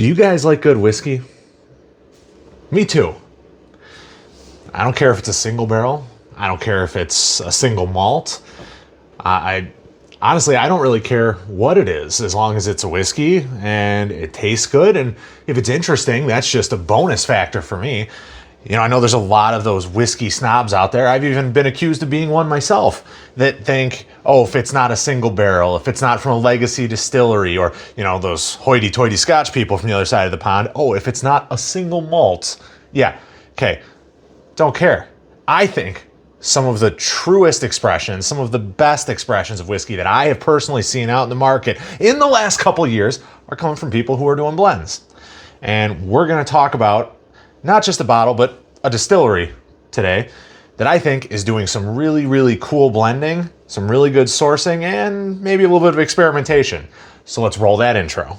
Do you guys like good whiskey? Me too. I don't care if it's a single barrel. I don't care if it's a single malt. I honestly, I don't really care what it is, as long as it's a whiskey and it tastes good. And if it's interesting, that's just a bonus factor for me. You know, I know there's a lot of those whiskey snobs out there. I've even been accused of being one myself that think, oh, if it's not a single barrel, if it's not from a legacy distillery, or, you know, those hoity-toity Scotch people from the other side of the pond, oh, if it's not a single malt, yeah, okay, don't care. I think some of the truest expressions, some of the best expressions of whiskey that I have personally seen out in the market in the last couple of years are coming from people who are doing blends. And we're going to talk about not just a bottle, but a distillery today that I think is doing some really, really cool blending, some really good sourcing, and maybe a little bit of experimentation. So let's roll that intro.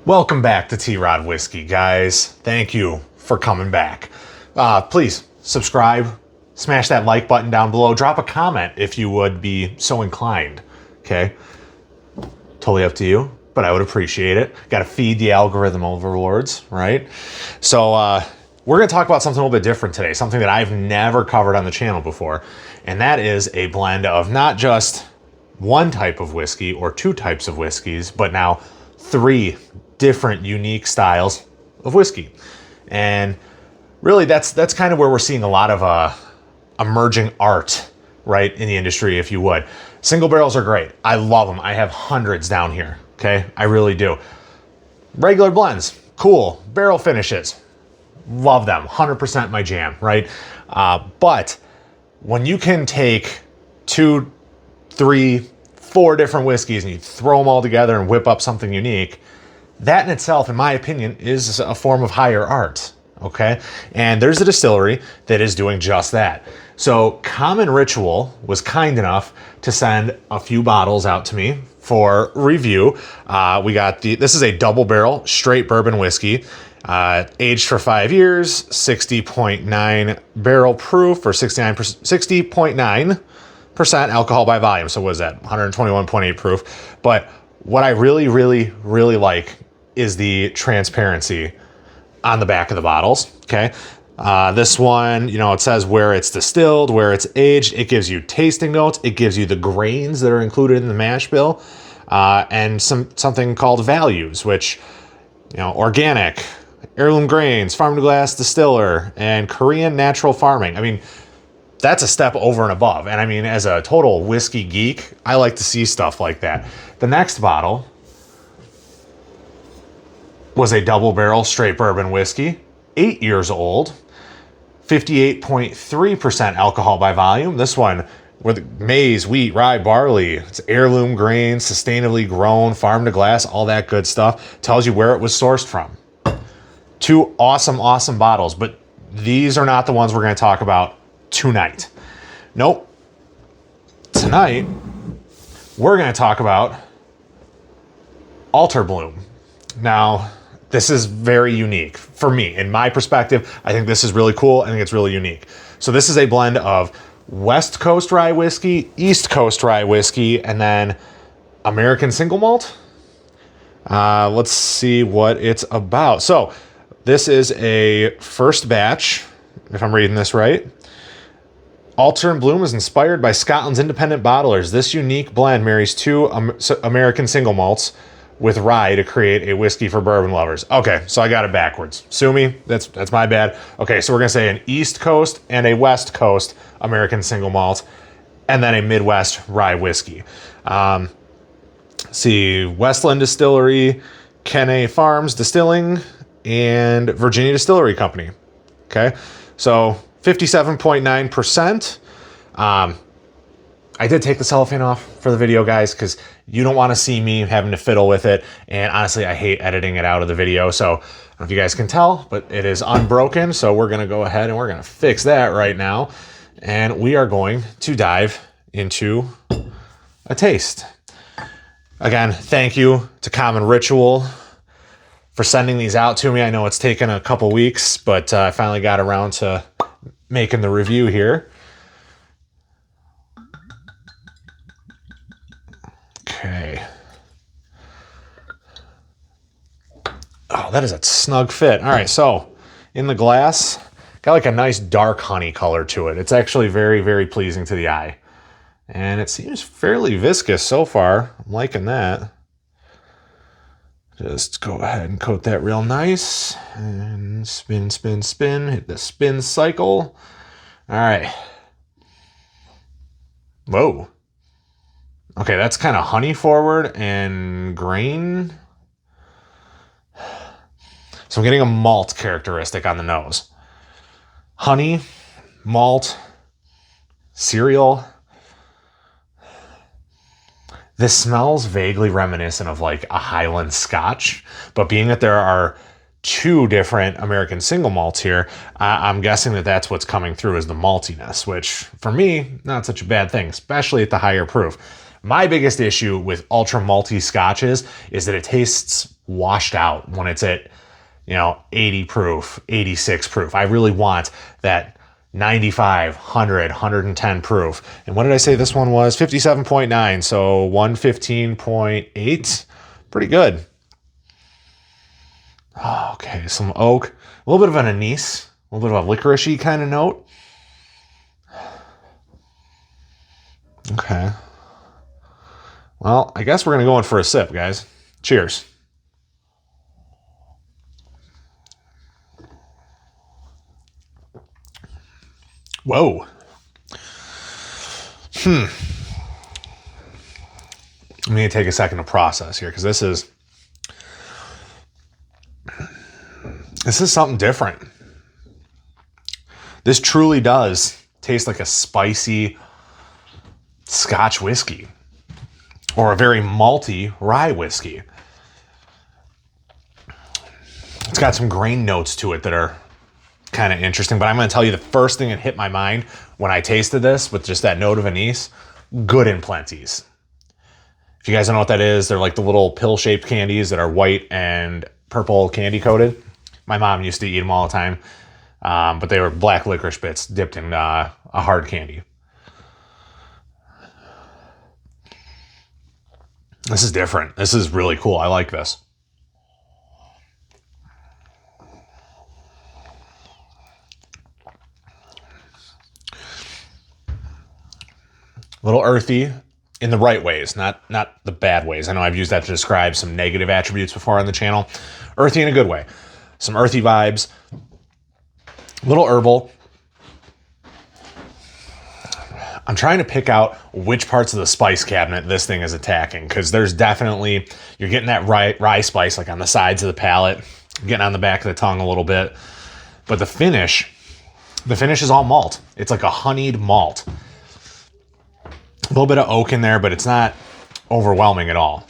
Welcome back to T-Rod Whiskey, guys. Thank you for coming back. Please subscribe, smash that like button down below, drop a comment if you would be so inclined, okay? Totally up to you, but I would appreciate it. Got to feed the algorithm overlords, right? So we're going to talk about something a little bit different today, something that I've never covered on the channel before, and that is a blend of not just one type of whiskey or two types of whiskeys, but now three different unique styles of whiskey. And really that's kind of where we're seeing a lot of emerging art, right, in the industry, if you would. Single barrels are great. I love them. I have hundreds down here, okay? I really do. Regular blends, cool. Barrel finishes, love them. 100% my jam, right? But when you can take 2, 3, 4 different whiskeys and you throw them all together and whip up something unique, that in itself, in my opinion, is a form of higher art, okay? And there's a distillery that is doing just that. So Common Ritual was kind enough to send a few bottles out to me for review. We got this is a double barrel straight bourbon whiskey, aged for 5 years, 60.9 barrel proof, or 60.9% alcohol by volume. So what is that? 121.8 proof. But what I really, really, really like is the transparency on the back of the bottles, okay? This one, you know, it says where it's distilled, where it's aged. It gives you tasting notes. It gives you the grains that are included in the mash bill, and something called values, which, you know, organic, heirloom grains, farm to glass distiller, and Korean natural farming. I mean, that's a step over and above. And I mean, as a total whiskey geek, I like to see stuff like that. The next bottle was a double barrel straight bourbon whiskey, 8 years old, 58.3% alcohol by volume. This one with maize, wheat, rye, barley. It's heirloom grains, sustainably grown, farm to glass, all that good stuff. Tells you where it was sourced from. 2 awesome, awesome bottles, but these are not the ones we're going to talk about tonight. Nope. Tonight, we're going to talk about Altar Bloom. Now, this is very unique for me. In my perspective, I think this is really cool. I think it's really unique. So this is a blend of West Coast rye whiskey, East Coast rye whiskey, and then American single malt. Let's see what it's about. So this is a first batch, if I'm reading this right. Altar Bloom is inspired by Scotland's independent bottlers. This unique blend marries 2 American single malts with rye to create a whiskey for bourbon lovers. Okay, so I got it backwards. Sue me, that's my bad. Okay, so we're gonna say an East Coast and a West Coast American single malt, and then a Midwest rye whiskey. See, Westland Distillery, Kenne Farms Distilling, and Virginia Distillery Company. Okay, so 57.9%. I did take the cellophane off for the video, guys, because you don't want to see me having to fiddle with it. And honestly, I hate editing it out of the video. So I don't know if you guys can tell, but it is unbroken. So we're going to go ahead and we're going to fix that right now. And we are going to dive into a taste. Again, thank you to Common Ritual for sending these out to me. I know it's taken a couple weeks, but I finally got around to making the review here. Okay. Oh, that is a snug fit. All right, so in the glass, got like a nice dark honey color to it. It's actually very, very pleasing to the eye. And it seems fairly viscous so far. I'm liking that. Just go ahead and coat that real nice. And spin, spin, spin. Hit the spin cycle. All right. Whoa. Okay, that's kind of honey forward and grain. So I'm getting a malt characteristic on the nose. Honey, malt, cereal. This smells vaguely reminiscent of like a Highland Scotch, but being that there are two different American single malts here, I'm guessing that that's what's coming through is the maltiness, which for me, not such a bad thing, especially at the higher proof. My biggest issue with ultra malty scotches is that it tastes washed out when it's at, 80 proof, 86 proof. I really want that 95, 100, 110 proof. And what did I say this one was? 57.9, so 115.8. Pretty good. Okay, some oak. A little bit of an anise. A little bit of a licorice-y kind of note. Okay. Well, I guess we're going to go in for a sip, guys. Cheers. Whoa. I'm going to take a second to process here because this is something different. This truly does taste like a spicy Scotch whiskey or a very malty rye whiskey. It's got some grain notes to it that are kind of interesting, but I'm going to tell you the first thing that hit my mind when I tasted this with just that note of anise, Good and Plenty's. If you guys don't know what that is, they're like the little pill-shaped candies that are white and purple candy coated. My mom used to eat them all the time, but they were black licorice bits dipped in a hard candy. This is different. This is really cool. I like this. A little earthy in the right ways, not the bad ways. I know I've used that to describe some negative attributes before on the channel. Earthy in a good way. Some earthy vibes. A little herbal. I'm trying to pick out which parts of the spice cabinet this thing is attacking, because there's definitely, you're getting that rye spice like on the sides of the palate, getting on the back of the tongue a little bit. But the finish is all malt. It's like a honeyed malt. A little bit of oak in there, but it's not overwhelming at all.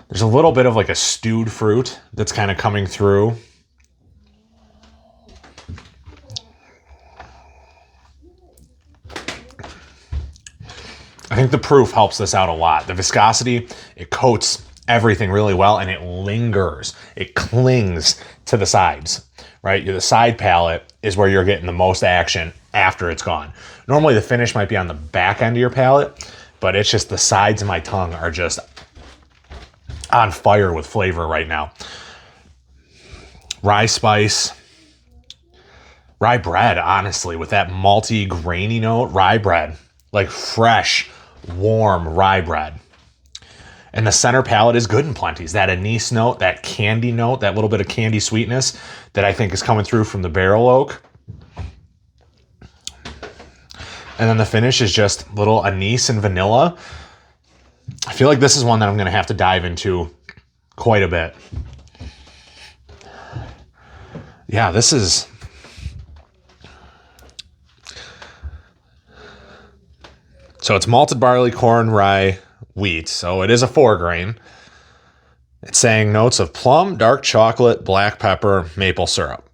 There's a little bit of like a stewed fruit that's kind of coming through. I think the proof helps this out a lot. The viscosity, it coats everything really well, and it lingers. It clings to the sides, right? The side palate is where you're getting the most action after it's gone. Normally the finish might be on the back end of your palate, but it's just the sides of my tongue are just on fire with flavor right now. Rye spice, rye bread, honestly, with that malty, grainy note, rye bread, like fresh, warm rye bread. And the center palate is Good and Plenty's. That anise note, that candy note, that little bit of candy sweetness that I think is coming through from the barrel oak. And then the finish is just little anise and vanilla. I feel like this is one that I'm going to have to dive into quite a bit. Yeah, this is... So it's malted barley, corn, rye, wheat. So it is a 4-grain. It's saying notes of plum, dark chocolate, black pepper, maple syrup.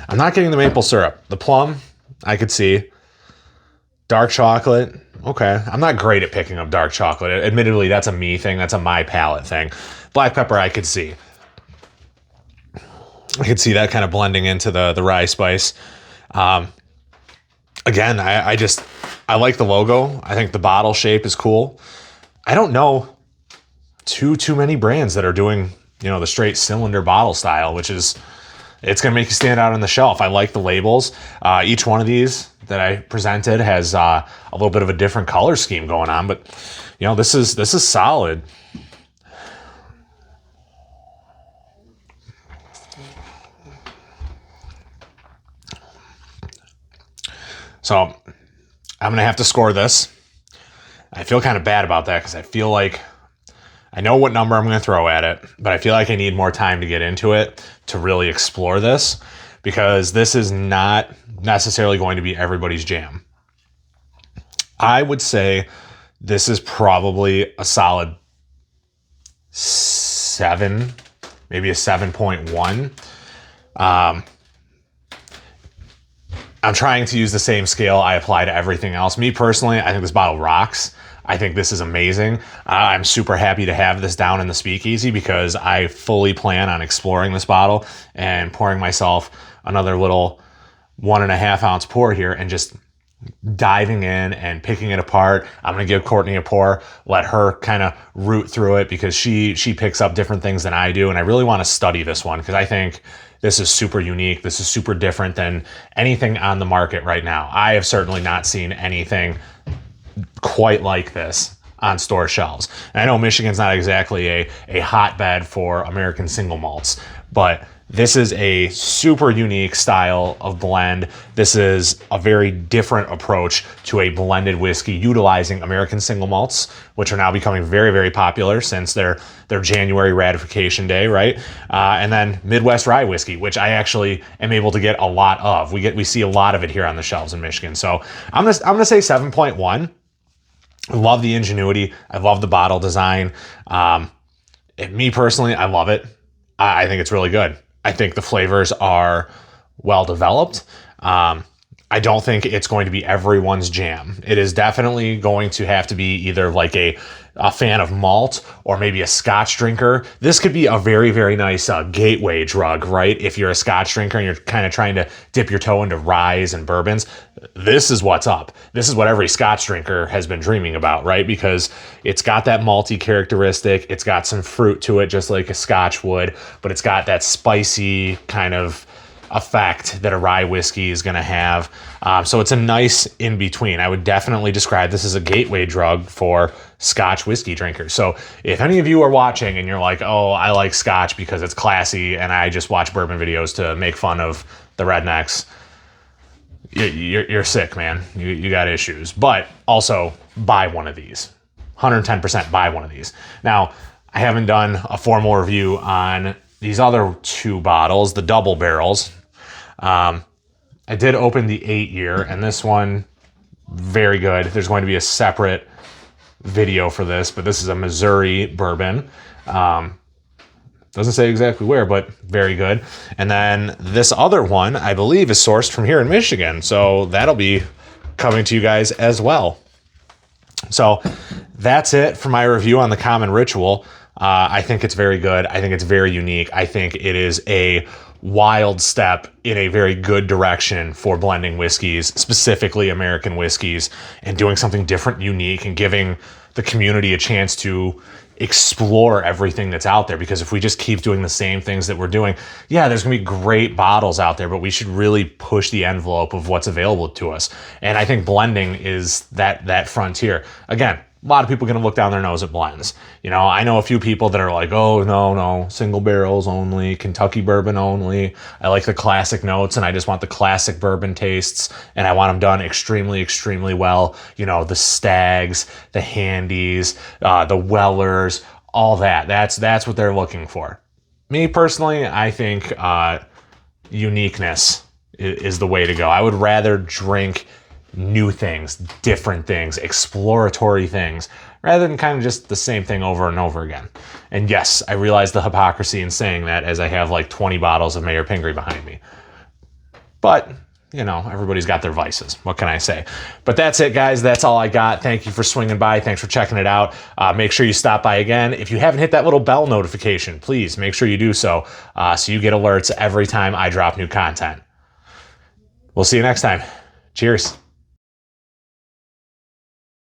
I'm not getting the maple syrup. The plum, I could see. Dark chocolate, Okay. I'm not great at picking up dark chocolate. Admittedly, that's a me thing. That's a my palate thing. Black pepper, I could see. I could see that kind of blending into the rye spice. Again, I like the logo. I think the bottle shape is cool. I don't know too many brands that are doing, the straight cylinder bottle style, which is, it's going to make you stand out on the shelf. I like the labels. Each one of these that I presented has a little bit of a different color scheme going on, but this is solid. So I'm going to have to score this. I feel kind of bad about that because I feel like I know what number I'm going to throw at it, but I feel like I need more time to get into it to really explore this, because this is not necessarily going to be everybody's jam. I would say this is probably a solid 7, maybe a 7.1. I'm trying to use the same scale I apply to everything else. Me personally, I think this bottle rocks. I think this is amazing. I'm super happy to have this down in the speakeasy because I fully plan on exploring this bottle and pouring myself another little 1.5 ounce pour here and just diving in and picking it apart. I'm going to give Courtney a pour, let her kind of root through it because she picks up different things than I do. And I really want to study this one because I think this is super unique. This is super different than anything on the market right now. I have certainly not seen anything quite like this on store shelves. And I know Michigan's not exactly a hotbed for American single malts, but this is a super unique style of blend. This is a very different approach to a blended whiskey utilizing American single malts, which are now becoming very, very popular since their January ratification day, right? And then Midwest rye whiskey, which I actually am able to get a lot of. We see a lot of it here on the shelves in Michigan. So I'm gonna say 7.1. I love the ingenuity. I love the bottle design. Me personally, I love it. I think it's really good. I think the flavors are well developed. I don't think it's going to be everyone's jam. It is definitely going to have to be either like a fan of malt or maybe a Scotch drinker. This could be a very, very nice gateway drug, right? If you're a Scotch drinker and you're kind of trying to dip your toe into ryes and bourbons, this is what's up. This is what every Scotch drinker has been dreaming about, right? Because it's got that malty characteristic. It's got some fruit to it, just like a Scotch would, but it's got that spicy kind of effect that a rye whiskey is going to have. So it's a nice in between. I would definitely describe this as a gateway drug for Scotch whiskey drinkers. So if any of you are watching and you're like, oh, I like Scotch because it's classy and I just watch bourbon videos to make fun of the rednecks, you're sick, man. You got issues. But also buy one of these. 110% buy one of these. Now, I haven't done a formal review on these other 2 bottles, the double barrels. I did open the 8-year, and this one, very good. There's going to be a separate video for this, but this is a Missouri bourbon. Doesn't say exactly where, but very good. And then this other one, I believe, is sourced from here in Michigan, so that'll be coming to you guys as well. So that's it for my review on the Common Ritual. I think it's very good. I think it's very unique. I think it is a wild step in a very good direction for blending whiskeys, specifically American whiskeys, and doing something different, unique, and giving the community a chance to explore everything that's out there. Because if we just keep doing the same things that we're doing, yeah, there's gonna be great bottles out there, but we should really push the envelope of what's available to us. And I think blending is that frontier. Again, a lot of people are going to look down their nose at blends. I know a few people that are like, oh, no, single barrels only, Kentucky bourbon only. I like the classic notes and I just want the classic bourbon tastes and I want them done extremely, extremely well. The Stags, the Handies, the Wellers, all that. That's what they're looking for. Me personally, I think uniqueness is the way to go. I would rather drink new things, different things, exploratory things, rather than kind of just the same thing over and over again. And yes, I realize the hypocrisy in saying that as I have like 20 bottles of Mayor Pingree behind me. But you know, everybody's got their vices. What can I say? But that's it, guys. That's all I got. Thank you for swinging by. Thanks for checking it out. Make sure you stop by again. If you haven't hit that little bell notification, please make sure you do so, so you get alerts every time I drop new content. We'll see you next time. Cheers.